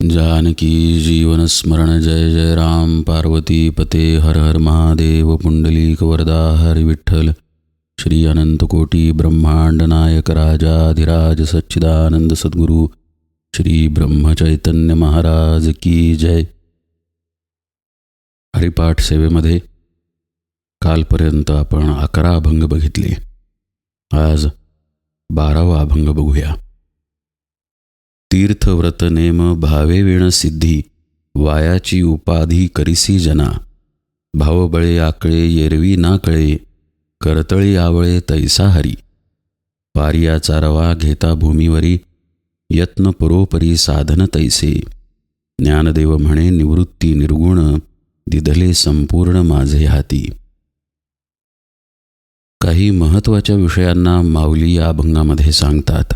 जानकी जीवन स्मरण जय जय राम पार्वती पते हर हर महादेव पुंडलिक वरदा हरि विठ्ठल श्री अनंत कोटी ब्रह्मांड नायक राजाधिराज सच्चिदानंद सद्गुरु श्री ब्रह्मचैतन्य महाराज की जय. हरिपाठ सेवेमध्ये कालपर्यंत आपण 11 अभंग बघितले. आज 12वा अभंग बघूया. तीर्थव्रत नेम भावे विण सिद्धी वायाची उपाधी करिसी जना. भावबळे आकळे येरवी ना कळे करतळी आवळे तैसा हरी. पारियाचा रवा घेता भूमीवरी यत्न परोपरी साधन तैसे. ज्ञानदेव म्हणे निवृत्ती निर्गुण दिधले संपूर्ण माझे हाती. काही महत्त्वाच्या विषयांना माऊली या अभंगामध्ये सांगतात.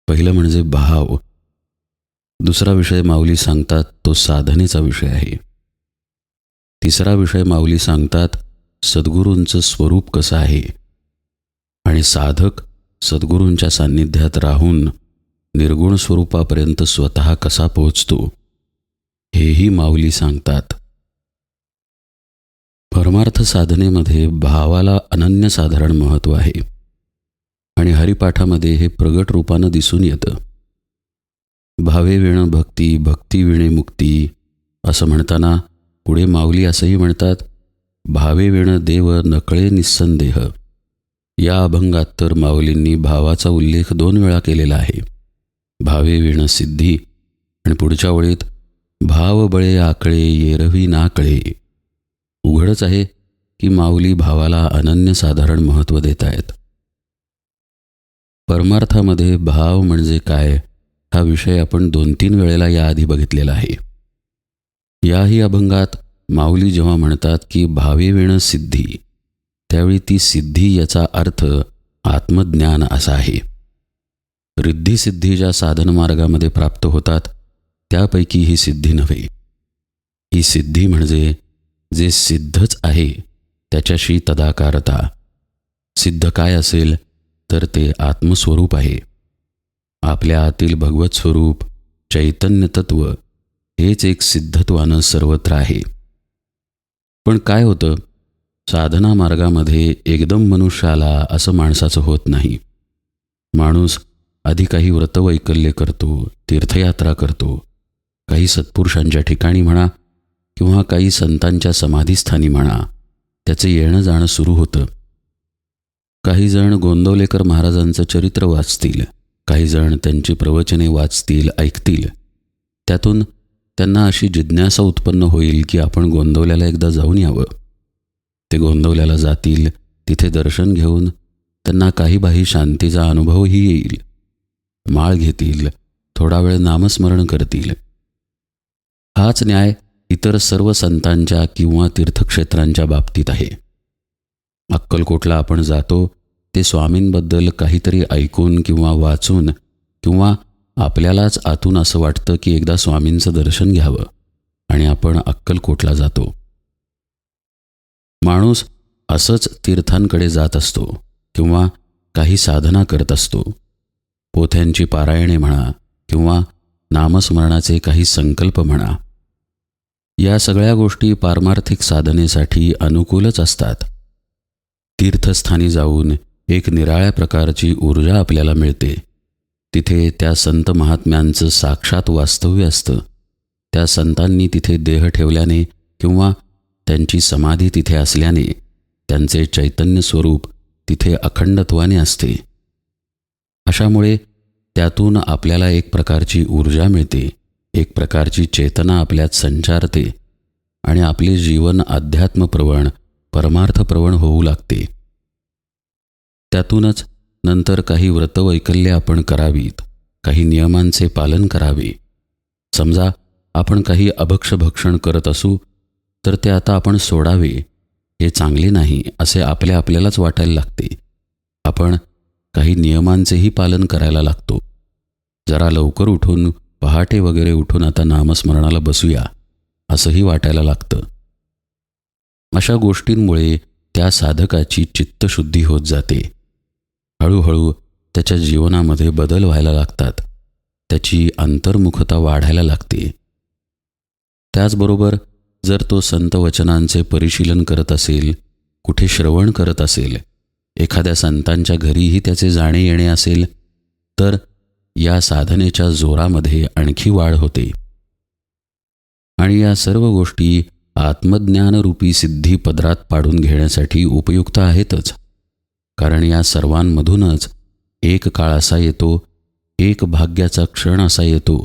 पहिलं म्हणजे भाव. दुसरा विषय माऊली सांगतात तो साधनेचा विषय आहे. तिसरा विषय माऊली सांगतात सद्गुरूंचं स्वरूप कसं आहे आणि साधक सद्गुरूंच्या सान्निध्यात राहून निर्गुण स्वरूपापर्यंत स्वतः कसा पोहोचतो हेही माऊली सांगतात. परमार्थ साधनेमध्ये भावाला अनन्यसाधारण महत्त्व आहे आणि हरिपाठामध्ये हे प्रगट रूपानं दिसून येतं. भावे विण भक्ती भक्ती विणे मुक्ती असं म्हणताना पुढे माऊली असंही म्हणतात भावे विण देव नकळे निस्संदेह. या अभंगात तर माऊलींनी भावाचा उल्लेख 2 वेळा केलेला आहे. भावे विण सिद्धी आणि पुढच्या ओळीत भाव बळे आकळे येरवी ना कळे. उघडच आहे की माऊली भावाला अनन्यसाधारण महत्त्व देत आहेत. परमार्थामध्ये भाव म्हणजे काय हा विषय आपण 2-3 वेळेला याआधी बघितलेला आहे. याही अभंगात माऊली जेव्हा म्हणतात की भावे विण सिद्धी त्यावेळी ती सिद्धी याचा अर्थ आत्मज्ञान असा आहे. रिद्धिसिद्धी ज्या साधनमार्गामध्ये प्राप्त होतात त्यापैकी ही सिद्धी नव्हे. ही सिद्धी म्हणजे जे सिद्धच आहे त्याच्याशी तदाकारता. सिद्ध काय असेल तर ते आत्मस्वरूप आहे. आपल्या आतील भगवत स्वरूप चैतन्य तत्व हेच एक सिद्धत्वानं सर्वत्र आहे. पण काय होतं साधना मार्गामध्ये एकदम मनुष्य आला असं माणसाचं होत नाही. माणूस आधी काही व्रतवैकल्य करतो, तीर्थयात्रा करतो, काही सत्पुरुषांच्या ठिकाणी म्हणा किंवा काही संतांच्या समाधीस्थानी म्हणा त्याचं येणं जाणं सुरू होतं. काही जण गोंदवलेकर महाराजांचं चरित्र वाचतील, काही जण त्यांची प्रवचने वाचतील, ऐकतील. त्यातून त्यांना अशी जिज्ञासा उत्पन्न होईल की आपण गोंदवल्याला एकदा जाऊन यावं. ते गोंदवल्याला जातील, तिथे दर्शन घेऊन त्यांना काही बाही शांतीचा अनुभवही येईल. माळ घेतील, थोडा वेळ नामस्मरण करतील. हाच न्याय इतर सर्व संतांच्या किंवा तीर्थक्षेत्रांच्या बाबतीत आहे. अक्कलकोटला आपण जातो ते स्वामींबद्दल काहीतरी ऐकून किंवा वाचून किंवा आपल्यालाच आतून असं वाटतं की एकदा स्वामींचं दर्शन घ्यावं आणि आपण अक्कलकोटला जातो. माणूस असंच तीर्थांकडे जात असतो किंवा काही साधना करत असतो. पोथ्यांची पारायणे म्हणा किंवा नामस्मरणाचे काही संकल्प म्हणा, या सगळ्या गोष्टी पारमार्थिक साधनेसाठी अनुकूलच असतात. तीर्थस्थानी जाऊन एक निराळ्या प्रकारची ऊर्जा आपल्याला मिळते. तिथे त्या संत महात्म्यांचं साक्षात वास्तव्य असतं. त्या संतांनी तिथे देह ठेवल्याने किंवा त्यांची समाधी तिथे असल्याने त्यांचे चैतन्य स्वरूप तिथे अखंडत्वाने असते. अशामुळे त्यातून आपल्याला एक प्रकारची ऊर्जा मिळते, एक प्रकारची चेतना आपल्यात संचारते आणि आपले जीवन अध्यात्मप्रवण परमार्थप्रवण होऊ लागते. त्यातूनच नंतर काही व्रतवैकल्य आपण करावीत, काही नियमांचे पालन करावे. समजा आपण काही अभक्षभक्षण करत असू तर ते आता आपण सोडावे, हे चांगले नाही असे आपल्यालाच वाटायला लागते. आपण काही नियमांचेही पालन करायला लागतो. जरा लवकर उठून पहाटे वगैरे उठून आता नामस्मरणाला बसूया असंही वाटायला लागतं. अशा गोष्टींमुळे त्या साधकाची चित्तशुद्धी होत जाते. हळूहळू त्याच्या जीवनामध्ये बदल व्हायला लागतात. त्याची अंतर्मुखता वाढायला लागते. त्याचबरोबर जर तो संत वचनांचे परिशीलन करत असेल, कुठे श्रवण करत असेल, एखाद्या संतांच्या घरीही त्याचे जाणे येणे असेल, तर या साधनेच्या जोरामध्ये आणखी वाढ होते. आणि या सर्व गोष्टी आत्मज्ञानरूपी सिद्धी पदरात पाडून घेण्यासाठी उपयुक्त आहेतच. कारण या सर्वांमधूनच एक काळ असा येतो, एक भाग्याचा क्षण असा येतो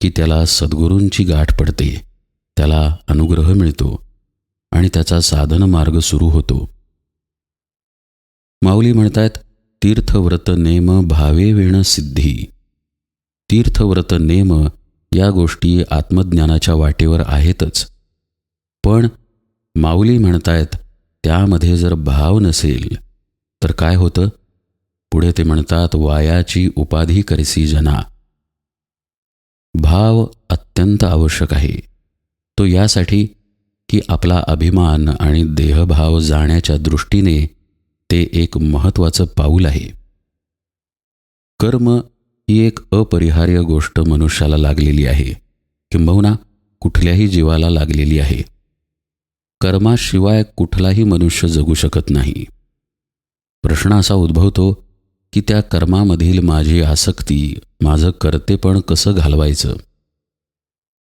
की त्याला सद्गुरूंची गाठ पडते, त्याला अनुग्रह मिळतो आणि त्याचा साधन मार्ग सुरू होतो. माऊली म्हणतात, तीर्थव्रत नेम भावे वेण सिद्धी. तीर्थव्रत नेम या गोष्टी आत्मज्ञानाच्या वाटेवर आहेतच. पण माऊली म्हणतायत त्यामध्ये जर भाव नसेल तर काय होतं? पुढे ते म्हणतात, वायाची उपाधी करसी जना. भाव अत्यंत आवश्यक आहे. तो यासाठी की आपला अभिमान आणि देहभाव जाण्याच्या दृष्टीने ते एक महत्त्वाचं पाऊल आहे. कर्म ही एक अपरिहार्य गोष्ट मनुष्याला लागलेली आहे, किंबहुना कुठल्याही जीवाला लागलेली आहे. कर्माशिवाय कुठलाही मनुष्य जगू शकत नाही. प्रश्न असा उद्भवतो की त्या कर्मामधील माझी आसक्ती, माझं कर्तेपण कसं घालवायचं?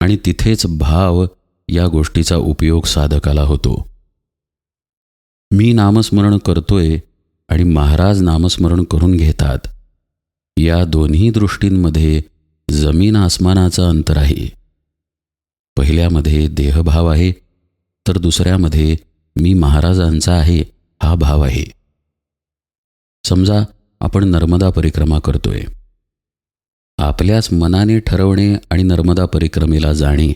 आणि तिथेच भाव या गोष्टीचा उपयोग साधकाला होतो. मी नामस्मरण करतोय आणि महाराज नामस्मरण करून घेतात, या दोन्ही दृष्टींमध्ये जमीन आसमानाचं अंतर आहे. पहिल्यामध्ये देहभाव आहे, तर दुसऱ्यामध्ये मी महाराजांचा आहे हा भाव आहे. समजा आपण नर्मदा परिक्रमा करतोय. आपल्याच मनाने ठरवणे आणि नर्मदा परिक्रमेला जाणे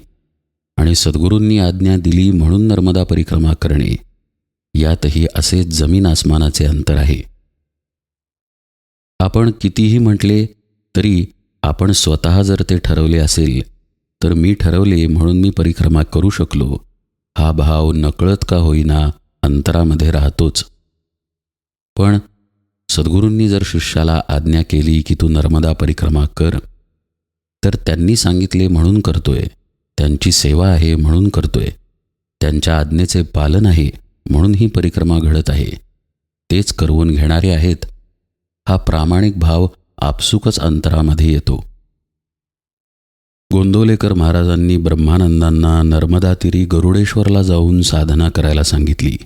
आणि सद्गुरूंनी आज्ञा दिली म्हणून नर्मदा परिक्रमा करणे, यातही असे जमीन आसमानाचे अंतर आहे. आपण कितीही म्हटले तरी आपण स्वतः जर ते ठरवले असेल तर मी ठरवले म्हणून मी परिक्रमा करू शकलो, हा भाव नकळत का होईना अंतरामध्ये राहतोच. पण सद्गुरूंनी जर शिष्याला आज्ञा केली की तू नर्मदा परिक्रमा कर, तर त्यांनी सांगितले म्हणून करतोय, त्यांची सेवा आहे म्हणून करतोय, त्यांच्या आज्ञेचे पालन आहे म्हणून ही परिक्रमा घडत आहे, तेच करवून घेणारे आहेत, हा प्रामाणिक भाव आपसुकच अंतरामध्ये येतो. गोंदवलेकर महाराजांनी ब्रह्मानंदांना नर्मदा तीरी गरुडेश्वरला जाऊन साधना करायला सांगितली.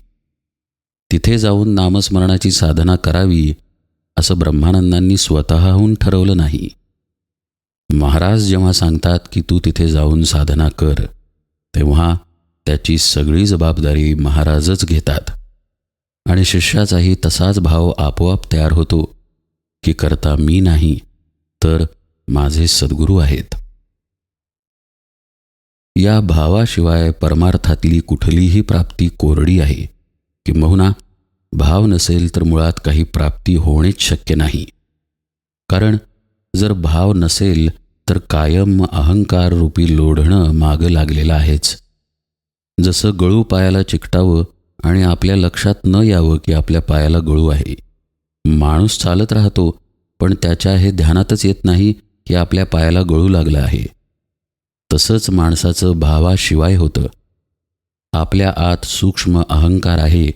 तिथे जाऊन नामस्मरणाची साधना करावी असं ब्रह्मानंदांनी स्वतःहून ठरवलं नाही. महाराज जेव्हा सांगतात की तू तिथे जाऊन साधना कर, तेव्हा त्याची सगळी जबाबदारी महाराजच घेतात आणि शिष्याचाही तसाच भाव आपोआप तयार होतो की करता मी नाही तर माझे सद्गुरू आहेत. या भावाशिवाय परमार्थातली कुठलीही प्राप्ती कोरडी आहे, किंबहुना भाव नसेल तर मुळात काही प्राप्ती होणेच शक्य नाही. कारण जर भाव नसेल तर कायम अहंकार रूपी लोढणं मागं लागलेलं आहेच. जसं गळू पायाला चिकटावं आणि आपल्या लक्षात न यावं की आपल्या पायाला गळू आहे. माणूस चालत राहतो पण त्याच्या हे ध्यानातच येत नाही की आपल्या पायाला गळू लागलं आहे. तसंच माणसाचं भावाशिवाय होतं. आपल्या आत सूक्ष्म अहंकार आहे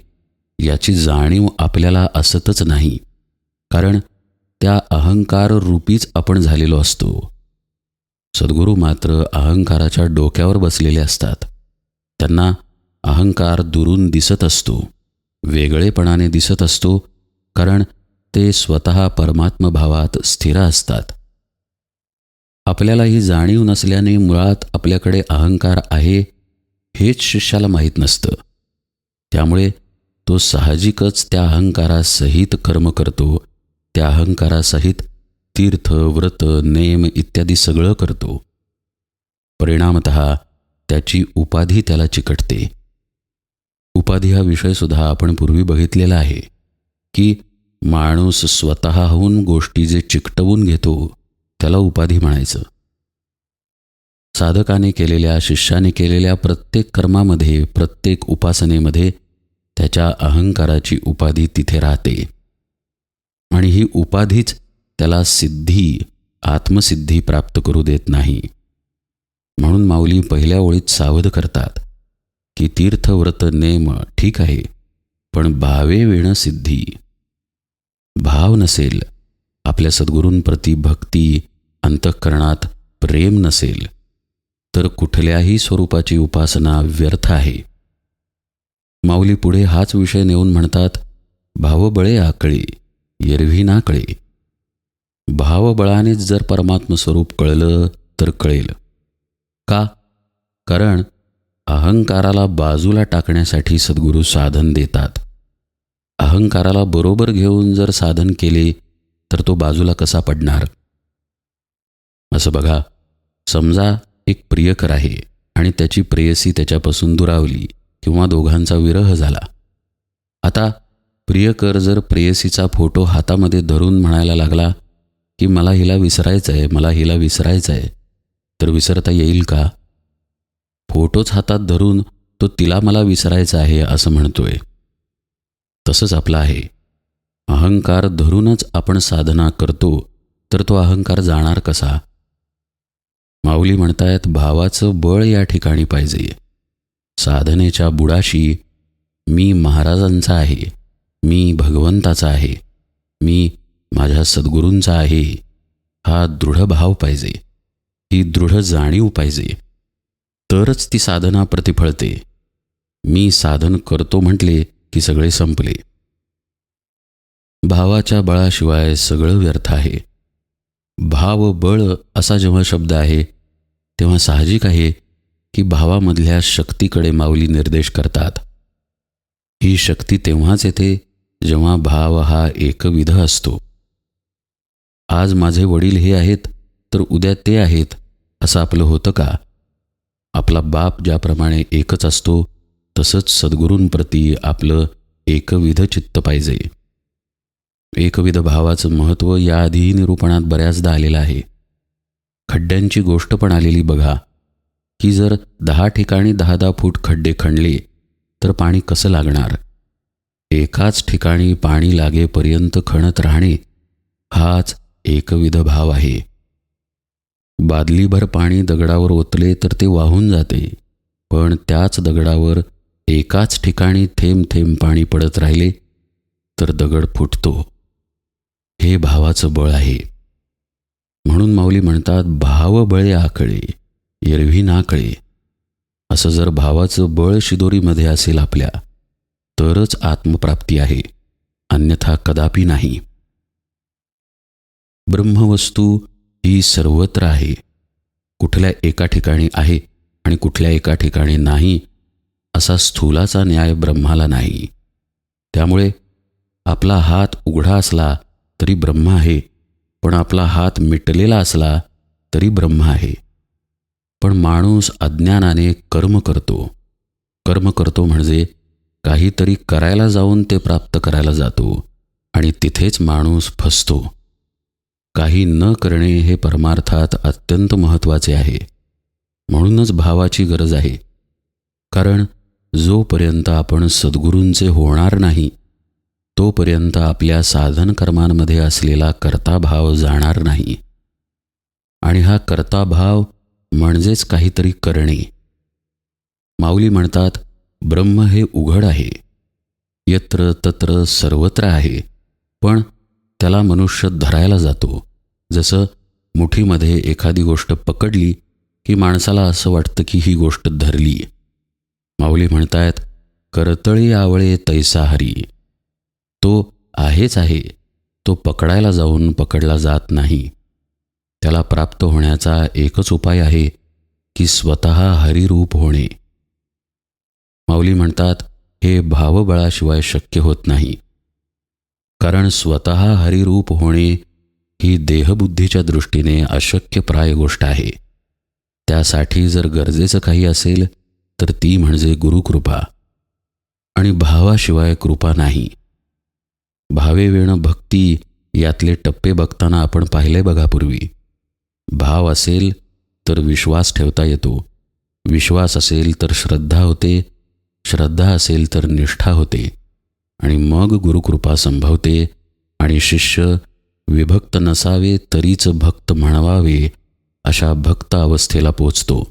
याची जाणीव आपल्याला असतच नाही, कारण त्या अहंकार रूपीच आपण झालेलो असतो. सद्गुरू मात्र अहंकाराच्या डोक्यावर बसलेले असतात. त्यांना अहंकार दुरून दिसत असतो, वेगळेपणाने दिसत असतो, कारण ते स्वतः परमात्म भावात स्थिर असतात. आपल्याला ही जाणीव नसल्याने मुळात आपल्याकडे अहंकार आहे हेच शिष्याला माहीत नसतं. त्यामुळे तो साहजिकच त्या अहंकारासहित कर्म करतो, त्या अहंकारासहित तीर्थ, व्रत, नेम इत्यादी सगळं करतो. परिणामतः त्याची उपाधी त्याला चिकटते. उपाधी हा विषयसुद्धा आपण पूर्वी बघितलेला आहे की माणूस स्वतःहून गोष्टी जे चिकटवून घेतो त्याला उपाधी म्हणायचं. साधकाने केलेल्या, शिष्याने केलेल्या प्रत्येक कर्मामध्ये, प्रत्येक उपासनेमध्ये त्याच्या अहंकाराची उपाधी तिथे राहते आणि ही उपाधीच त्याला सिद्धी आत्मसिद्धी प्राप्त करू देत नाही. म्हणून माऊली पहिल्या ओळीत सावध करतात की तीर्थव्रत नेम ठीक आहे, पण भावे वेण सिद्धी. भाव नसेल, आपल्या सद्गुरूंप्रती भक्ती, अंतःकरणात प्रेम नसेल, तर कुठल्याही स्वरूपाची उपासना व्यर्थ आहे. माऊली पुढे हाच विषय नेऊन म्हणतात, भावबळे आकळे एरवी ना कळे. भावबळानेच जर परमात्म स्वरूप कळलं तर कळेल. का? कारण अहंकाराला बाजूला टाकण्यासाठी सद्गुरू साधन देतात. अहंकाराला बरोबर घेऊन जर साधन केले तर तो बाजूला कसा पडणार? असं बघा, समजा एक प्रियकर आहे आणि त्याची प्रेयसी त्याच्यापासून दुरावली किंवा दोघांचा विरह झाला. आता प्रियकर जर प्रेयसीचा फोटो हातामध्ये धरून म्हणायला लागला की मला हिला विसरायचं आहे, मला हिला विसरायचं आहे, तर विसरता येईल का? फोटोच हातात धरून तो तिला मला विसरायचं आहे असं म्हणतोय. तसंच आपलं आहे. अहंकार धरूनच आपण साधना करतो तर तो अहंकार जाणार कसा? माऊली म्हणतायत, भावाचं बळ या ठिकाणी पाहिजे. साधनेच्या बुडाशी मी महाराजांचा आहे, मी भगवंताचा आहे, मी माझ्या सद्गुरूंचा आहे, हा दृढ भाव पाहिजे, ही दृढ जाणीव पाहिजे, तरच ती साधना प्रतिफळते. मी साधन करतो म्हटले की सगळे संपले. भावाच्या बळाशिवाय सगळं व्यर्थ आहे. भाव बळ असा जेव्हा शब्द आहे तेव्हा साहजिक आहे की भावामधल्या शक्तीकडे माऊली निर्देश करतात. ही शक्ती तेव्हाच येते जेव्हा भाव हा एकविध असतो. आज माझे वडील हे आहेत तर उद्या ते आहेत असं आपलं होतं का? आपला बाप ज्याप्रमाणे एकच असतो तसंच सद्गुरूंप्रती आपलं एकविध चित्त पाहिजे. एकविध भावाचं महत्त्व याआधीही निरूपणात बऱ्याचदा आलेलं आहे. खड्ड्यांची गोष्ट पण आलेली बघा, की जर 10 ठिकाणी 10-10 फूट खड्डे खणले तर पाणी कसं लागणार? एकाच ठिकाणी पाणी लागेपर्यंत खणत राहणे हाच एकविध भाव आहे. बादलीभर पाणी दगडावर ओतले तर ते वाहून जाते, पण त्याच दगडावर एकाच ठिकाणी थेंब थेंब पाणी पडत राहिले तर दगड फुटतो. हे भावाचं बळ आहे. म्हणून माऊली म्हणतात, भाव बळे आकळे एरवी ना कळे. असं जर भावाचं बळ शिदोरीमध्ये असेल आपल्या, तरच आत्मप्राप्ती आहे, अन्यथा कदापि नाही. ब्रह्मवस्तू ही सर्वत्र आहे. कुठल्या एका ठिकाणी आहे आणि कुठल्या एका ठिकाणी नाही असा स्थूलाचा न्याय ब्रह्माला नाही. त्यामुळे आपला हात उघडा असला तरी ब्रह्म आहे, पण आपला हात मिटलेला असला तरी ब्रह्म आहे. पण माणूस अज्ञानाने कर्म करतो. कर्म करतो म्हणजे काहीतरी करायला जाऊन ते प्राप्त करायला जातो आणि तिथेच माणूस फसतो. काही न करणे हे परमार्थात अत्यंत महत्त्वाचे आहे. म्हणूनच भावाची गरज आहे. कारण जोपर्यंत आपण सद्गुरूंचे होणार नाही तोपर्यंत आपल्या साधन कर्मांमध्ये असलेला कर्ताभाव जाणार नाही. आणि हा कर्ताभाव म्हणजेच काहीतरी करणे. माऊली म्हणतात, ब्रह्म हे उघड आहे, यत्र तत्र सर्वत्र आहे, पण त्याला मनुष्य धरायला जातो. जसं मुठीमध्ये एखादी गोष्ट पकडली की माणसाला असं वाटतं की ही गोष्ट धरली. माऊली म्हणतायत, करतळी आवळे तैसा हरी. तो आहेच आहे, तो पकडायला जाऊन पकडला जात नाही. त्याला प्राप्त होण्याचा एकच उपाय आहे की स्वतः हरिरूप होणे. माऊली म्हणतात, हे भावबळाशिवाय शक्य होत नाही. कारण स्वतः हरिरूप होणे ही देहबुद्धीच्या दृष्टीने अशक्यप्राय गोष्ट आहे. त्यासाठी जर गरजेचं काही असेल तर ती म्हणजे गुरुकृपा. आणि भावाशिवाय कृपा नाही. भावे वेण भक्ती यातले टप्पे बघताना आपण पाहिले बघा पूर्वी. भाव असेल तर विश्वास ठेवता येतो, विश्वास असेल तर श्रद्धा होते, श्रद्धा असेल तर निष्ठा होते, आणि मग गुरुकृपा संभवते आणि शिष्य विभक्त नसावे तरीच भक्त म्हणवावे अशा भक्त अवस्थेला पोचतो.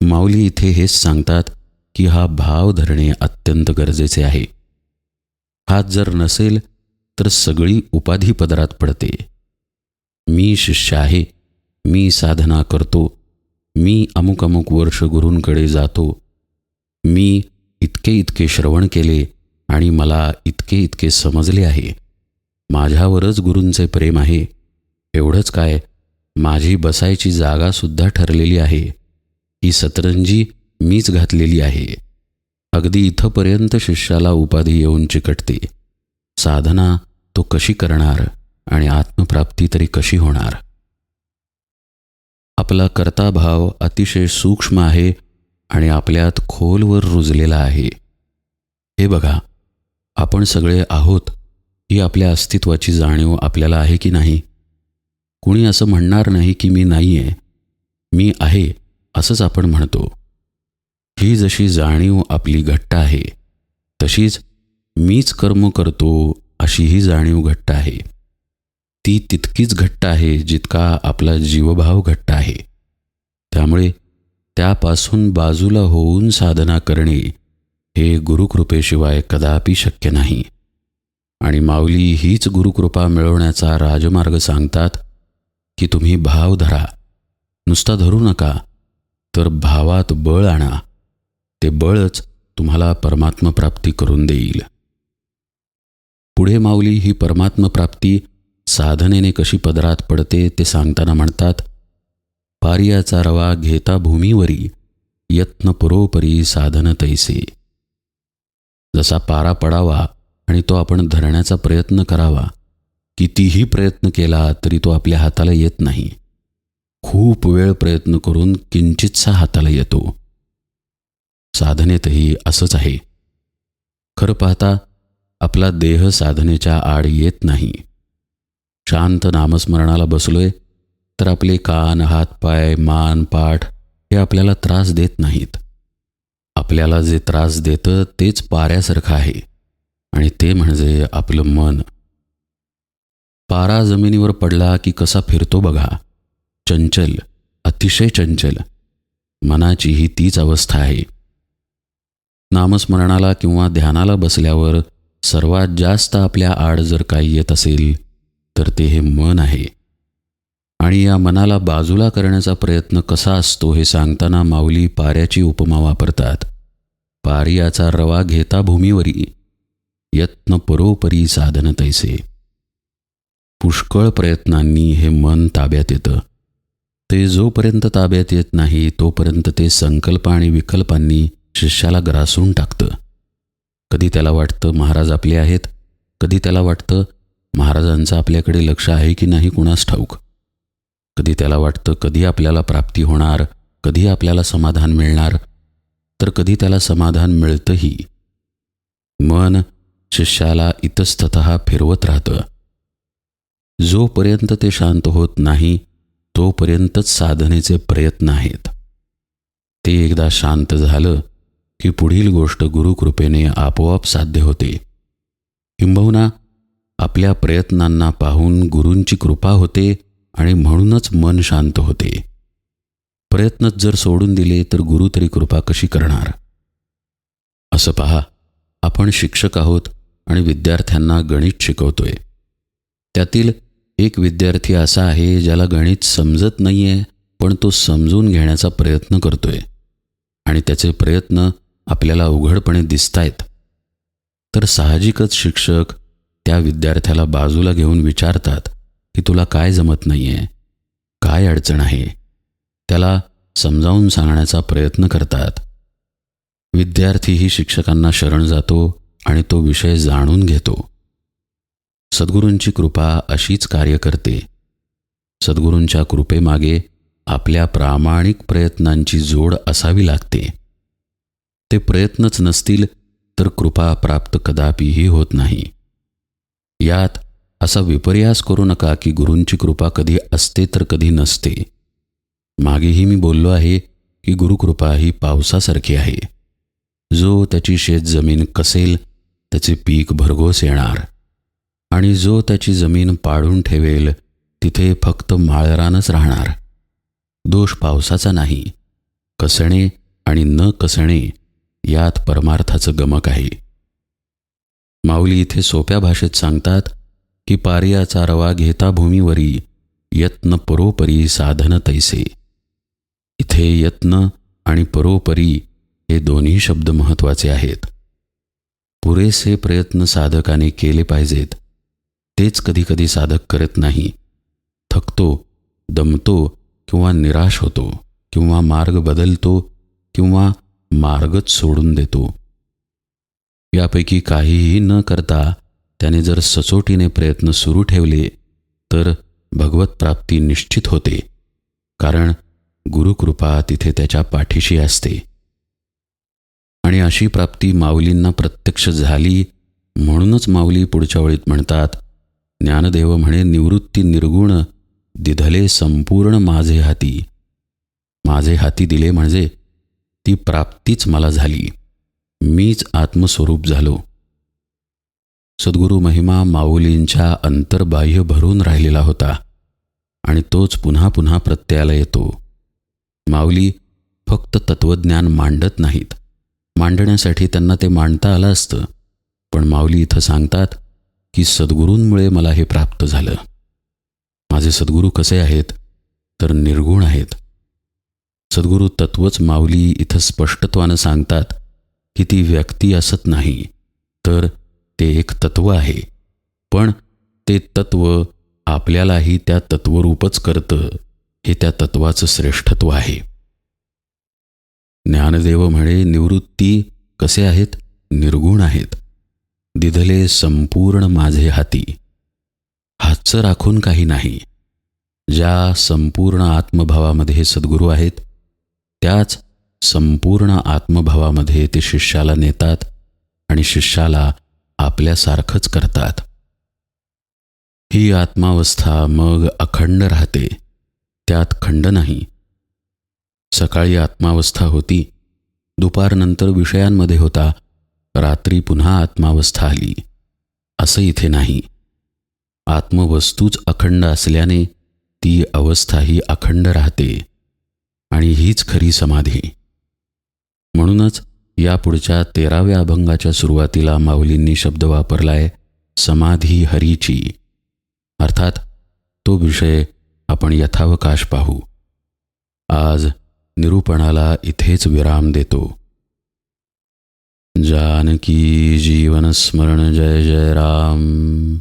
माऊली इथे हेच सांगतात की हा भाव धरणे अत्यंत गरजेचे आहे. हात जर नसेल तर सगळी उपाधी पदरात पडते. मी शिष्य आहे, मी साधना करतो, मी अमुक अमुक वर्ष गुरूंकडे जातो, मी इतके इतके श्रवण केले आणि मला इतके इतके समजले आहे, माझ्यावरच गुरूंचे प्रेम आहे, एवढंच काय माझी बसायची जागासुद्धा ठरलेली आहे, ही सतरंजी मीच घातलेली आहे. अगदी इथंपर्यंत शिष्याला उपाधी येऊन चिकटते. साधना तो कशी करणार आणि आत्मप्राप्ती तरी कशी होणार? आपला कर्ताभाव अतिशय सूक्ष्म आहे आणि आपल्यात खोलवर रुजलेला आहे. हे बघा, आपण सगळे आहोत ही आपल्या अस्तित्वाची जाणीव आपल्याला आहे की नाही? कुणी असं म्हणणार नाही की मी नाही आहे, मी आहे असंच आपण म्हणतो. ही जशी जाणीव आपली घट्ट आहे तशीच मीच कर्म करतो अशी ही जाणीव घट्ट आहे. ती तितकीच घट्ट आहे जितका आपला जीवभाव घट्ट आहे. त्यामुळे त्यापासून बाजूला होऊन साधना करणे हे गुरुकृपेशिवाय कदापि शक्य नाही. आणि माऊली हीच गुरुकृपा मिळवण्याचा राजमार्ग सांगतात की तुम्ही भाव धरा, नुसता धरू नका, तर भावात बळ आणा. ते बळच तुम्हाला परमात्मप्राप्ती करून देईल. पुढे माऊली ही परमात्मप्राप्ती साधनेने कशी पदरात पडते ते सांगताना म्हणतात, पारियाचा रवा घेता भूमीवरी, यत्न पुरोपरी साधन तैसे. जसा पारा पडावा आणि तो आपण धरण्याचा प्रयत्न करावा, कितीही प्रयत्न केला तरी तो आपल्या हाताला येत नाही. खूप वेळ प्रयत्न करून किंचितसा हाताला येतो. साधनेतही असंच आहे. खरं पाहता आपला देह साधनेच्या आड येत नाही. शांत नामस्मरणाला बसलोय तर आपले कान, हातपाय, मान, पाठ हे आपल्याला त्रास देत नाहीत. आपल्याला जे त्रास देतं तेच पाऱ्यासारखं आहे आणि ते म्हणजे आपलं मन. पारा जमिनीवर पडला की कसा फिरतो बघा, चंचल, अतिशय चंचल. मनाची ही तीच अवस्था आहे. नामस्मरणाला किंवा ध्यानाला बसल्यावर सर्वात जास्त आपल्या आड जर काही येत असेल तर ते हे मन आहे. आणि या मनाला बाजूला करण्याचा प्रयत्न कसा असतो हे सांगताना माऊली पाऱ्याची उपमा वापरतात. पारियाचा रवा घेता भूमीवरी, यत्न परोपरी साधन तैसे. पुष्कळ प्रयत्नांनी हे मन ताब्यात येतं. ते जोपर्यंत ताब्यात येत नाही तोपर्यंत ते संकल्प आणि विकल्पांनी शिष्याला ग्रासून टाकतं. कधी त्याला वाटतं महाराज आपले आहेत, कधी त्याला वाटतं महाराजांचं आपल्याकडे लक्ष आहे की नाही कुणास ठाऊक. कधी त्याला वाटतं कधी आपल्याला प्राप्ती होणार, कधी आपल्याला समाधान मिळणार, तर कधी त्याला समाधान मिळतंही. मन शिष्याला इतस्ततः फिरवत राहतं. जोपर्यंत ते शांत होत नाही तोपर्यंतच साधनेचे प्रयत्न आहेत. ते एकदा शांत झालं की पुढील गोष्ट गुरुकृपेने आपोआप साध्य होते. किंबहुना आपल्या प्रयत्नांना पाहून गुरूंची कृपा होते आणि म्हणूनच मन शांत होते. प्रयत्नच जर सोडून दिले तर गुरु तरी कृपा कशी करणार? असं पहा, आपण शिक्षक आहोत आणि विद्यार्थ्यांना गणित शिकवतोय. त्यातील एक विद्यार्थी असा आहे ज्याला गणित समजत नाही आहे, पण तो समजून घेण्याचा प्रयत्न करतोय आणि त्याचे प्रयत्न आपल्याला उघडपणे दिसतायत. तर साहजिकच शिक्षक त्या विद्यार्थ्याला बाजूला घेऊन विचारतात की तुला काय जमत नाही आहे, काय अडचण आहे. त्याला समजावून सांगण्याचा प्रयत्न करतात. विद्यार्थीही शिक्षकांना शरण जातो आणि तो विषय जाणून घेतो. सद्गुरूंची कृपा अशीच कार्य करते. सद्गुरूंच्या कृपेमागे आपल्या प्रामाणिक प्रयत्नांची जोड असावी लागते. ते प्रयत्नच नसतील तर कृपा प्राप्त कदापिही होत नाही. यात असा विपर्यास करू नका की गुरूंची कृपा कधी असते तर कधी नसते. मागेही मी बोललो आहे की गुरुकृपा ही पावसासारखी आहे. जो त्याची शेतजमीन कसेल त्याचे पीक भरघोस येणार आणि जो त्याची जमीन पाडून ठेवेल तिथे फक्त माळरानच राहणार. दोष पावसाचा नाही, कसणे आणि न कसणे यात परमार्थाचं गमक आहे. माऊली इथे सोप्या भाषेत सांगतात की पारियाचा रवा घेता भूमीवरी, यत्न परोपरी साधन तैसे. इथे यत्न आणि परोपरी हे दोन्ही शब्द महत्त्वाचे आहेत. पुरेसे प्रयत्न साधकाने केले पाहिजेत. तेच कधीकधी साधक करत नाही. थकतो, दमतो किंवा निराश होतो किंवा मार्ग बदलतो किंवा मार्गच सोडून देतो. यापैकी काहीही न करता त्याने जर सचोटीने प्रयत्न सुरू ठेवले तर भगवत प्राप्ती निश्चित होते, कारण गुरुकृपा तिथे त्याच्या पाठीशी असते. आणि अशी प्राप्ती माऊलींना प्रत्यक्ष झाली. म्हणूनच माऊली पुढच्या ओळीत म्हणतात, ज्ञानदेव म्हणे निवृत्ती निर्गुण दिधले संपूर्ण माझे हाती. माझे हाती दिले म्हणजे ती प्राप्तीच मला झाली. मीच आत्मस्वरूप झालो. सद्गुरू महिमा माऊलींच्या अंतर्बाह्य भरून राहिलेला होता आणि तोच पुन्हा पुन्हा प्रत्ययाला येतो. माऊली फक्त तत्त्वज्ञान मांडत नाहीत. मांडण्यासाठी त्यांना ते मांडता आलं असतं, पण माऊली इथं सांगतात की सद्गुरूंमुळे मला हे प्राप्त झालं. माझे सद्गुरू कसे आहेत तर निर्गुण आहेत. सद्गुरू तत्वच माऊली इथं स्पष्टत्वानं सांगतात की ती व्यक्ती असत नाही, तर ते एक तत्व आहे. पण ते तत्व आपल्यालाही त्या तत्वरूपच करतं, हे त्या तत्वाचं श्रेष्ठत्व आहे. ज्ञानदेव म्हणे निवृत्ती कसे आहेत? निर्गुण आहेत. दिधले संपूर्ण माझे हाती. हातचं राखून काही नाही. ज्या संपूर्ण आत्मभावामध्ये सद्गुरू आहेत त्याच संपूर्ण आत्मभावामध्ये ते शिष्याला नेतात आणि शिष्याला आपल्यासारखंच करतात. ही आत्मावस्था मग अखंड राहते, त्यात खंड नाही. सकाळी आत्मावस्था होती, दुपारनंतर विषयांमध्ये होता, रात्री पुन्हा आत्मावस्था आली, असं इथे नाही. आत्मवस्तूच अखंड असल्याने ती अवस्थाही अखंड राहते आणि हीच खरी समाधी. म्हणूनच यापुढच्या 13व्या अभंगाच्या सुरुवातीला माऊलींनी शब्द वापरलाय समाधी हरीची. अर्थात तो विषय आपण यथावकाश पाहू. आज निरूपणाला इथेच विराम देतो. जानकी जीवन स्मरण जय जय राम.